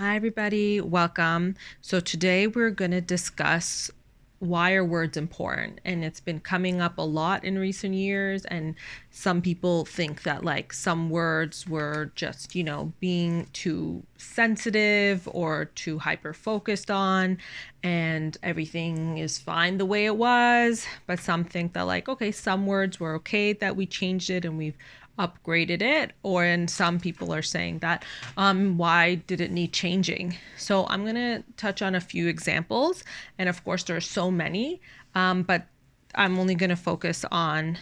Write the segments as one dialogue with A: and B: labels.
A: Hi, everybody. Welcome. So, today we're going to discuss why are words important? And it's been coming up a lot in recent years. And some people think that, like, some words were just, being too sensitive or too hyper focused on, and everything is fine the way it was. But some think that, like, okay, some words were okay that we changed it and we've upgraded it, or and some people are saying that why did it need changing. So I'm going to touch on a few examples, and of course there are so many, but I'm only going to focus on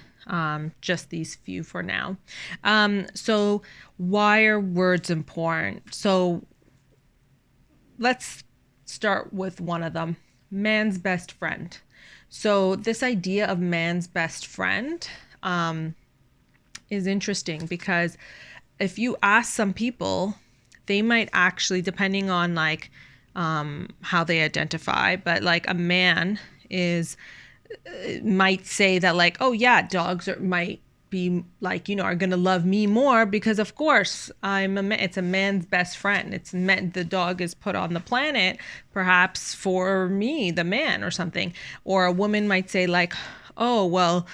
A: just these few for now. So why are words important? So let's start with one of them: man's best friend. So this idea of man's best friend is interesting because if you ask some people, they might actually, depending on like how they identify, but like a man is might say that, like, oh yeah, dogs might be like, are going to love me more because of course it's a man's best friend. It's meant the dog is put on the planet perhaps for me, the man, or something. Or a woman might say like, oh well,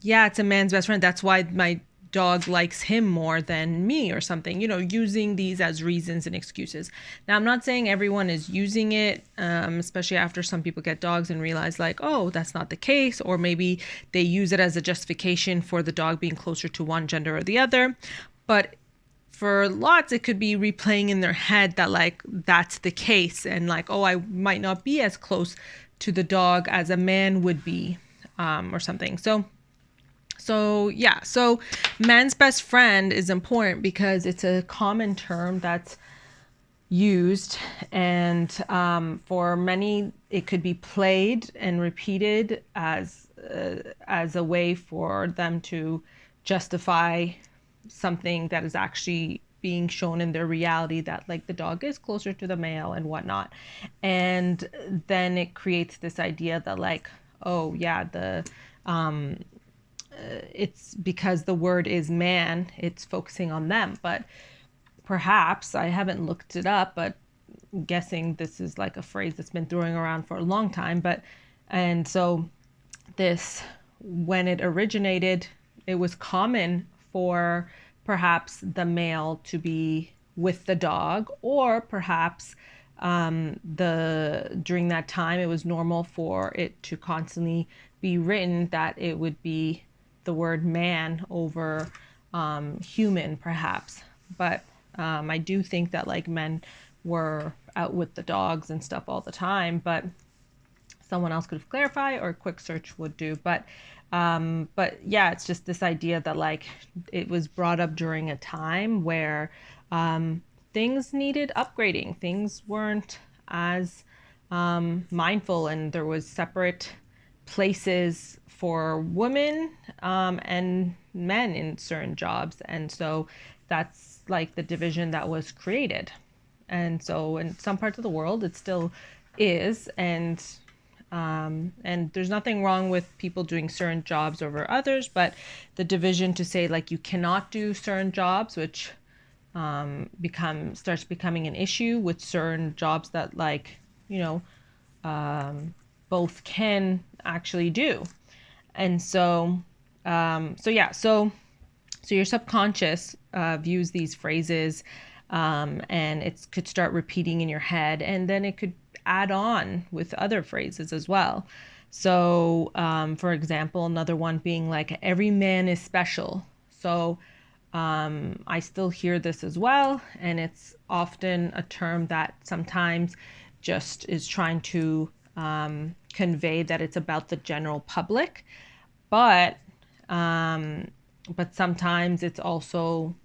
A: yeah, it's a man's best friend, that's why my dog likes him more than me, or something, using these as reasons and excuses. Now, I'm not saying everyone is using it, especially after some people get dogs and realize, like, oh, that's not the case, or maybe they use it as a justification for the dog being closer to one gender or the other. But for lots, it could be replaying in their head that, like, that's the case, and like, oh, I might not be as close to the dog as a man would be, or something. So man's best friend is important because it's a common term that's used, and for many, it could be played and repeated as a way for them to justify something that is actually being shown in their reality, that like the dog is closer to the male and whatnot. And then it creates this idea that, like, oh yeah, the it's because the word is man, it's focusing on them. But perhaps, I haven't looked it up, but I'm guessing this is like a phrase that's been throwing around for a long time. But, and so this, when it originated, it was common for perhaps the male to be with the dog, or perhaps the during that time it was normal for it to constantly be written that it would be the word man over human, perhaps. But I do think that, like, men were out with the dogs and stuff all the time, but someone else could clarify, or a quick search would do. But yeah, it's just this idea that, like, it was brought up during a time where things needed upgrading. Things weren't as mindful, and there was separate places for women and men in certain jobs. And so that's like the division that was created. And so in some parts of the world, it still is. And there's nothing wrong with people doing certain jobs over others, but the division to say, like, you cannot do certain jobs, which starts becoming an issue with certain jobs that, like, you know both can actually do. And so your subconscious views these phrases, and it could start repeating in your head, and then it could add on with other phrases as well. So, for example, another one being like, every man is special. So I still hear this as well, and it's often a term that sometimes just is trying to convey that it's about the general public, but sometimes it's also,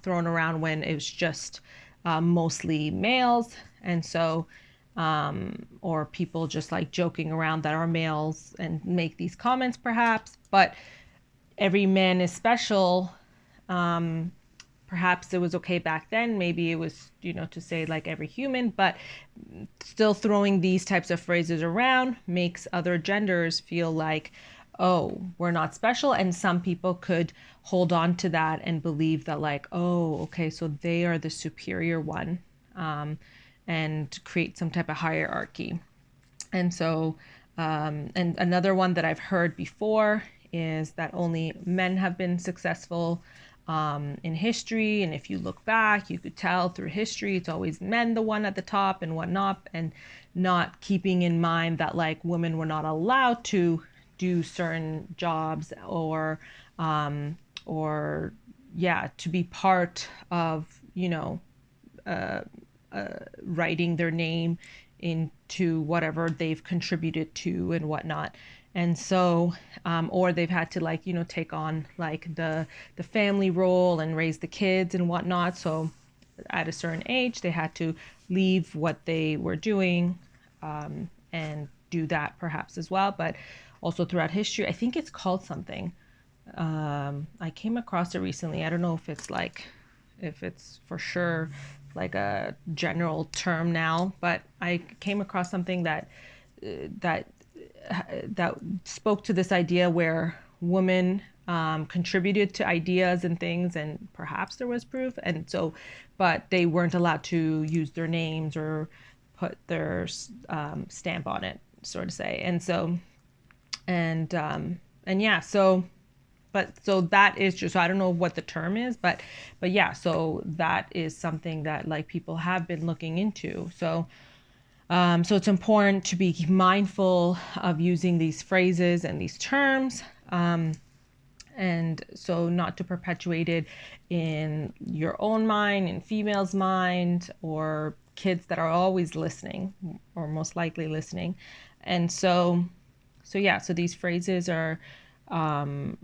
A: thrown around when it's just mostly males. And so, or people just like joking around that are males and make these comments perhaps. But every man is special. Perhaps it was okay back then. Maybe it was, to say like every human, but still throwing these types of phrases around makes other genders feel like, oh, we're not special. And some people could hold on to that and believe that, like, oh, okay, so they are the superior one. and create some type of hierarchy. And so, and another one that I've heard before is that only men have been successful in history. And if you look back, you could tell through history, it's always men, the one at the top and whatnot, and not keeping in mind that like women were not allowed to do certain jobs um, or yeah, to be part of, writing their name into whatever they've contributed to and whatnot. And so, or they've had to like, take on like the family role and raise the kids and whatnot. So at a certain age, they had to leave what they were doing and do that perhaps as well. But also throughout history, I think it's called something. I came across it recently. I don't know if it's for sure like a general term now, but I came across something that that spoke to this idea where women contributed to ideas and things, and perhaps there was proof, and so, but they weren't allowed to use their names or put their stamp on it, sort of say, and so, and yeah, so but so that is just, so I don't know what the term is, but yeah, so that is something that like people have been looking into. So so it's important to be mindful of using these phrases and these terms, and so not to perpetuate it in your own mind, in females' mind, or kids that are always listening or most likely listening. And so yeah, so these phrases are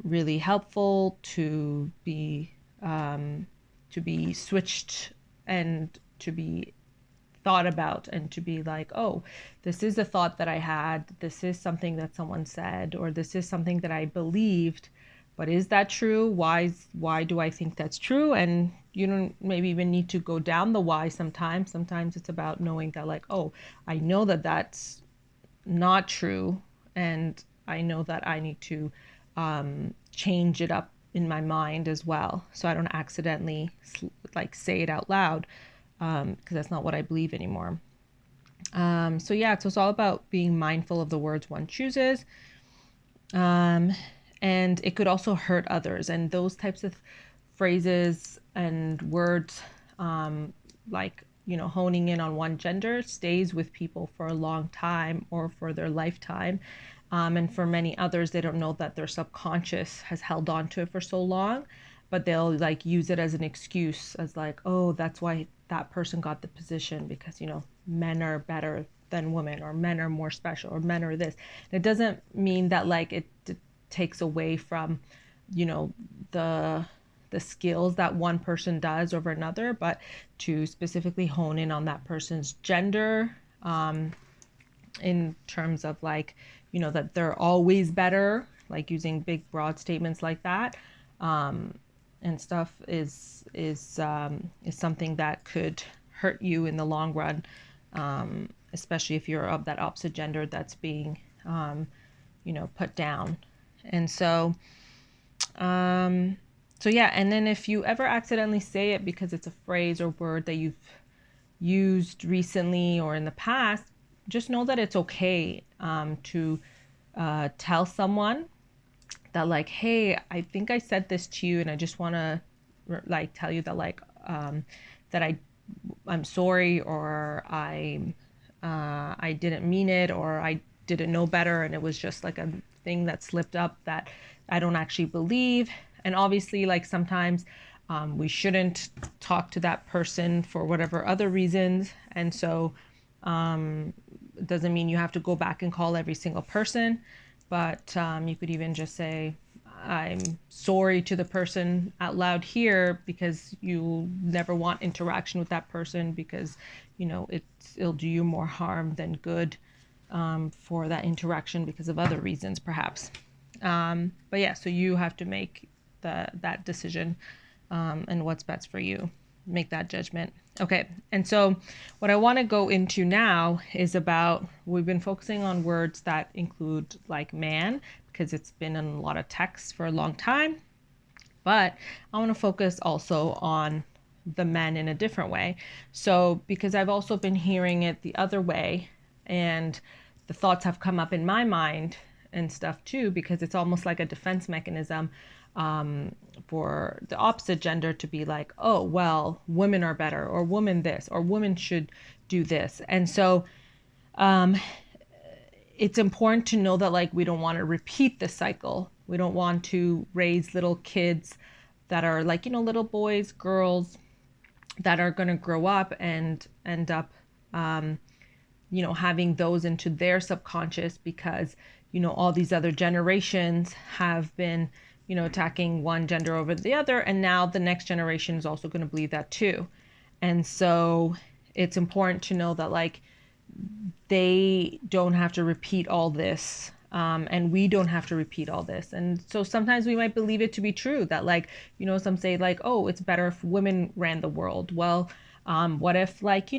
A: really helpful to be switched and to be thought about, and to be like, oh, this is a thought that I had, this is something that someone said, or this is something that I believed, but is that true? Why do I think that's true? And you don't maybe even need to go down the why. Sometimes it's about knowing that like, oh, I know that that's not true, and I know that I need to change it up in my mind as well, so I don't accidentally like say it out loud, because that's not what I believe anymore. So yeah, so it's all about being mindful of the words one chooses, and it could also hurt others. And those types of phrases and words, like honing in on one gender, stays with people for a long time or for their lifetime. And for many others, they don't know that their subconscious has held on to it for so long, but they'll like use it as an excuse, as like, oh, that's why that person got the position, because men are better than women, or men are more special, or men are this. And it doesn't mean that like it takes away from the skills that one person does over another, but to specifically hone in on that person's gender, in terms of like, that they're always better, like using big broad statements like that, and stuff is something that could hurt you in the long run, especially if you're of that opposite gender that's being put down. And so yeah, and then if you ever accidentally say it because it's a phrase or word that you've used recently or in the past, just know that it's okay to tell someone that like, hey, I think I said this to you, and I just want to like tell you that like that I'm sorry, or I didn't mean it, or I didn't know better, and it was just like a thing that slipped up that I don't actually believe. And obviously, like sometimes we shouldn't talk to that person for whatever other reasons, and so it doesn't mean you have to go back and call every single person, but you could even just say, I'm sorry to the person out loud here, because you never want interaction with that person, because it'll do you more harm than good for that interaction because of other reasons perhaps. But yeah, so you have to make that decision, and what's best for you. Make that judgment. Okay, and so what I want to go into now is about, we've been focusing on words that include like man, because it's been in a lot of texts for a long time, but I want to focus also on the men in a different way. So because I've also been hearing it the other way, and the thoughts have come up in my mind and stuff too, because it's almost like a defense mechanism, for the opposite gender to be like, oh, well, women are better, or women this, or women should do this. And so it's important to know that like we don't want to repeat the cycle. We don't want to raise little kids that are like, little boys, girls that are going to grow up and end up having those into their subconscious, because all these other generations have been attacking one gender over the other, and now the next generation is also going to believe that too. And so it's important to know that like they don't have to repeat all this, and we don't have to repeat all this. And so sometimes we might believe it to be true that like some say like, oh, it's better if women ran the world. Well, what if like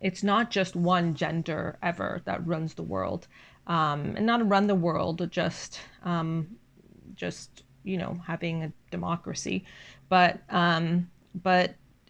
A: it's not just one gender ever that runs the world, and not run the world, just having a democracy, but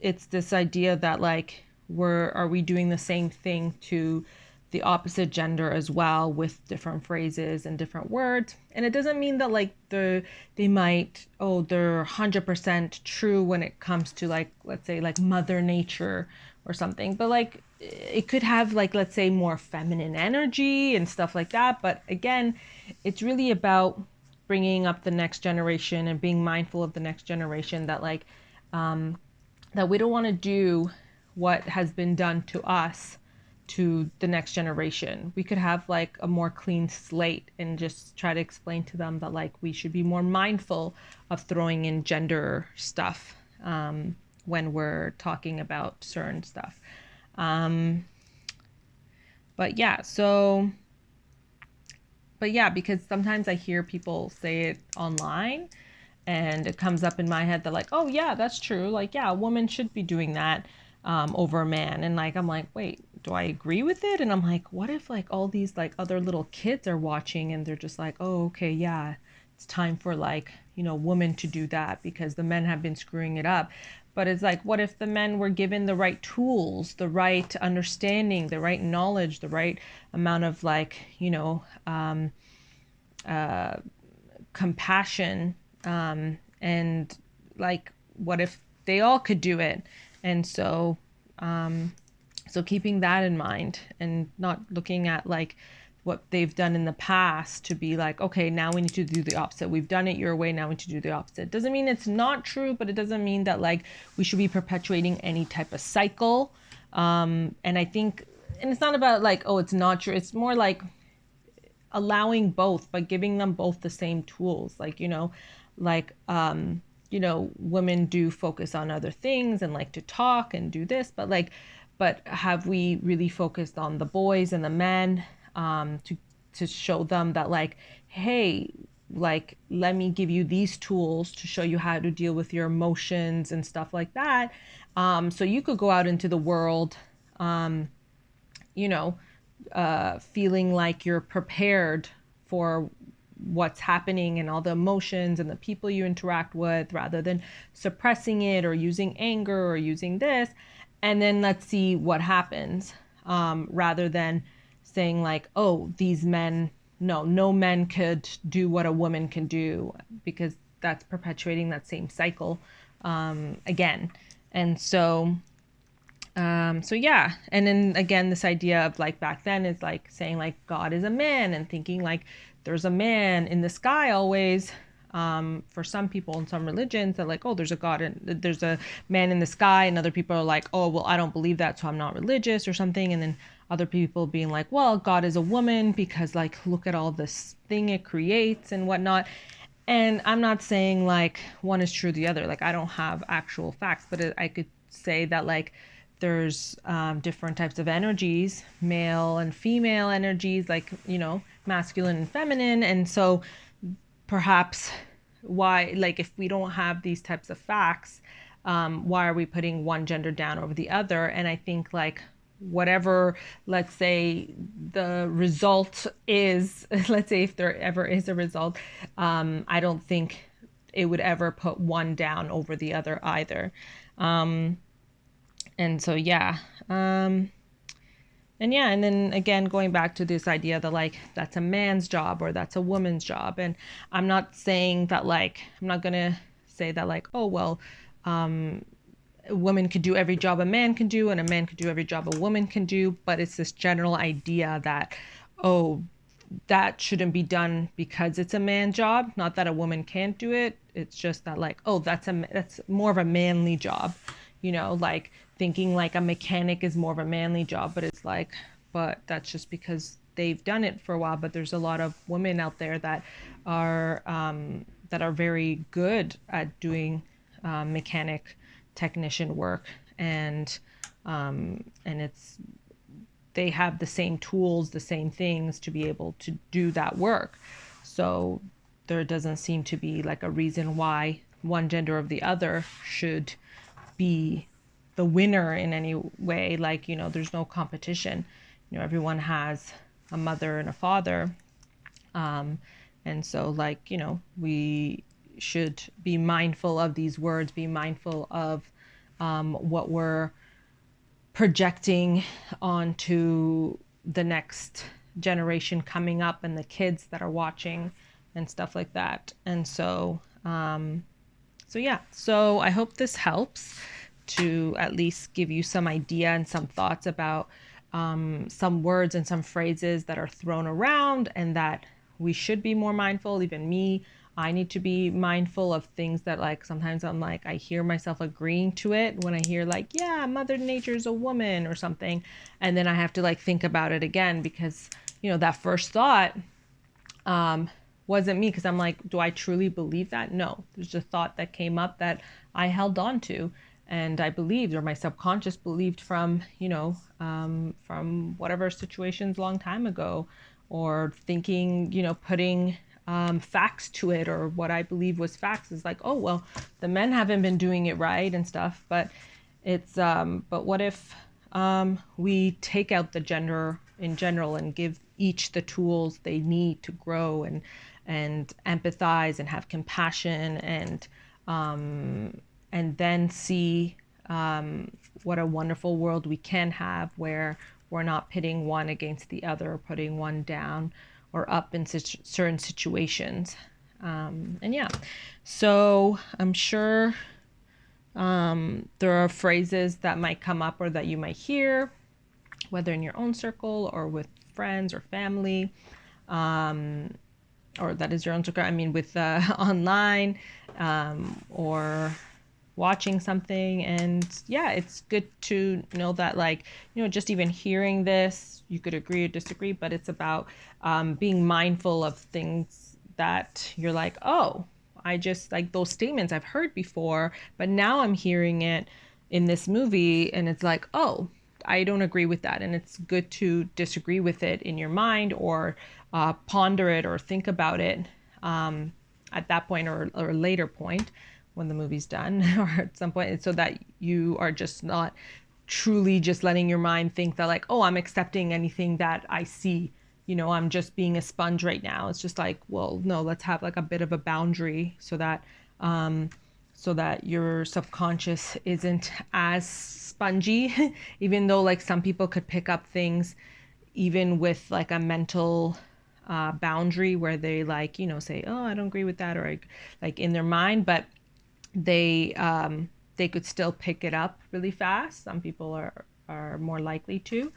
A: it's this idea that like are we doing the same thing to the opposite gender as well, with different phrases and different words. And it doesn't mean that like they're 100% true when it comes to like, let's say like mother nature or something, but like it could have like, let's say, more feminine energy and stuff like that. But again, it's really about bringing up the next generation and being mindful of the next generation, that like that we don't want to do what has been done to us to the next generation. We could have like a more clean slate and just try to explain to them that like we should be more mindful of throwing in gender stuff when we're talking about certain stuff. But yeah, because sometimes I hear people say it online, and it comes up in my head that like, oh yeah, that's true. Like, yeah, a woman should be doing that over a man. And like, I'm like, wait, do I agree with it? And I'm like, what if like all these like other little kids are watching and they're just like, oh, okay, yeah, it's time for like, women to do that because the men have been screwing it up. But it's like, what if the men were given the right tools, the right understanding, the right knowledge, the right amount of like, compassion, and like, what if they all could do it? And so keeping that in mind and not looking at like what they've done in the past to be like, okay, now we need to do the opposite. We've done it your way, now we need to do the opposite. Doesn't mean it's not true, but it doesn't mean that like we should be perpetuating any type of cycle. And I think, and it's not about like, oh, it's not true. It's more like allowing both, but giving them both the same tools. Like, women do focus on other things and like to talk and do this, but have we really focused on the boys and the men, to show them that like, hey, like, let me give you these tools to show you how to deal with your emotions and stuff like that. So you could go out into the world, feeling like you're prepared for what's happening and all the emotions and the people you interact with, rather than suppressing it or using anger or using this. And then let's see what happens, rather than saying like, oh, these men, no men could do what a woman can do, because that's perpetuating that same cycle again. And so yeah. And then again, this idea of like back then is like saying like God is a man, and thinking like there's a man in the sky always. For some people in some religions, they're like, oh, there's a God and there's a man in the sky, and other people are like, oh, well, I don't believe that, so I'm not religious or something. And then other people being like, well, God is a woman because like look at all this thing it creates and whatnot. And I'm not saying like one is true the other. Like, I don't have actual facts, but I could say that like there's different types of energies, male and female energies, like, masculine and feminine. And so perhaps why, like, if we don't have these types of facts, why are we putting one gender down over the other? And I think like whatever, let's say the result is, let's say if there ever is a result, I don't think it would ever put one down over the other either. And so, yeah. And yeah, and then again, going back to this idea that like that's a man's job or that's a woman's job. And I'm not saying that like, I'm not going to say that like, oh, well, a woman could do every job a man can do and a man could do every job a woman can do. But it's this general idea that, oh, that shouldn't be done because it's a man job. Not that a woman can't do it. It's just that like, oh, that's more of a manly job, like thinking like a mechanic is more of a manly job, but it's like, but that's just because they've done it for a while. But there's a lot of women out there that are very good at doing mechanic technician work, and it's they have the same tools, the same things to be able to do that work. So there doesn't seem to be like a reason why one gender or the other should be the winner in any way. Like, there's no competition. Everyone has a mother and a father. And so, like, we should be mindful of these words, be mindful of what we're projecting onto the next generation coming up and the kids that are watching and stuff like that. And so yeah, so I hope this helps to at least give you some idea and some thoughts about some words and some phrases that are thrown around and that we should be more mindful. Even me, I need to be mindful of things that like sometimes I'm like, I hear myself agreeing to it when I hear like, yeah, Mother Nature's a woman or something. And then I have to like think about it again because, that first thought wasn't me, because I'm like, do I truly believe that? No, there's a thought that came up that I held on to and I believed, or my subconscious believed from, from whatever situations long time ago, or thinking, putting facts to it, or what I believe was facts is like, oh, well, the men haven't been doing it right and stuff. But but what if we take out the gender in general and give each the tools they need to grow and empathize and have compassion and then see what a wonderful world we can have, where we're not pitting one against the other or putting one down or up in certain situations. And yeah, so I'm sure there are phrases that might come up or that you might hear, whether in your own circle or with friends or family, or that is your own circle. I mean, with online, or watching something. And yeah, it's good to know that, like, just even hearing this, you could agree or disagree, but it's about being mindful of things that you're like, oh, I just like those statements I've heard before, but now I'm hearing it in this movie and it's like, oh, I don't agree with that. And it's good to disagree with it in your mind, or ponder it or think about it at that point, or a later point when the movie's done or at some point, so that you are just not truly just letting your mind think that like, oh, I'm accepting anything that I see. I'm just being a sponge right now. It's just like, well, no, let's have like a bit of a boundary so that your subconscious isn't as spongy, even though like some people could pick up things even with like a mental boundary where they like, say, oh, I don't agree with that, or like in their mind, but they could still pick it up really fast. Some people are more likely to.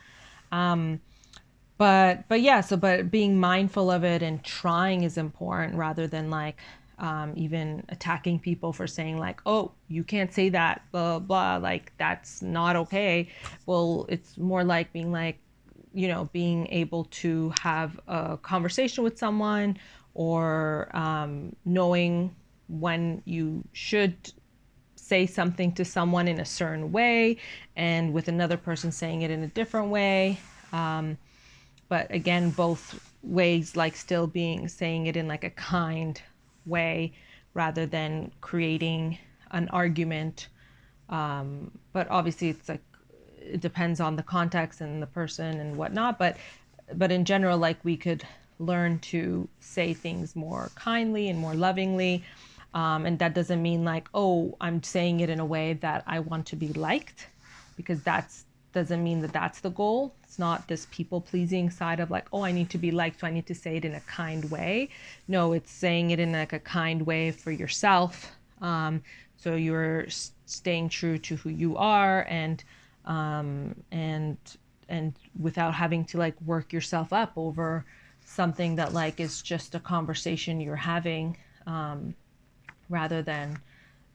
A: But yeah, but being mindful of it and trying is important, rather than like even attacking people for saying like, oh, you can't say that, blah blah, like that's not okay. Well, it's more like being like, being able to have a conversation with someone, or knowing when you should say something to someone in a certain way and with another person saying it in a different way. But again, both ways, like still being saying it in like a kind way rather than creating an argument. But obviously it's like, it depends on the context and the person and whatnot, but in general, like we could learn to say things more kindly and more lovingly, And that doesn't mean like, oh, I'm saying it in a way that I want to be liked, because that's doesn't mean that that's the goal. It's not this people pleasing side of like, oh, I need to be liked, so I need to say it in a kind way. No, it's saying it in like a kind way for yourself. So you're staying true to who you are, um, and and without having to like work yourself up over something that like is just a conversation you're having, rather than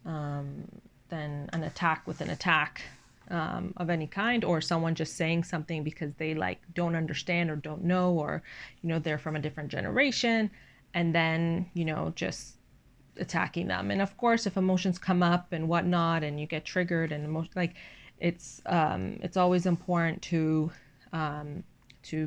A: an attack with an attack, of any kind, or someone just saying something because they like don't understand or don't know, or they're from a different generation, and then just attacking them. And of course, if emotions come up and whatnot, and you get triggered and like it's always important to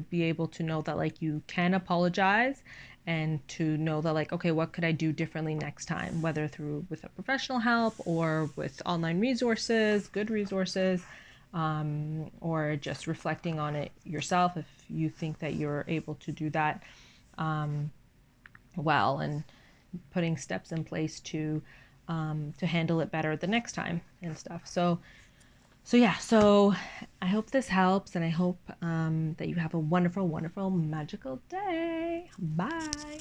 A: be able to know that like you can apologize, and to know that like, okay, what could I do differently next time, whether through with a professional help or with online resources, good resources, or just reflecting on it yourself if you think that you're able to do that well, and putting steps in place to handle it better the next time and stuff. So yeah, so I hope this helps, and I hope that you have a wonderful, wonderful, magical day. Bye.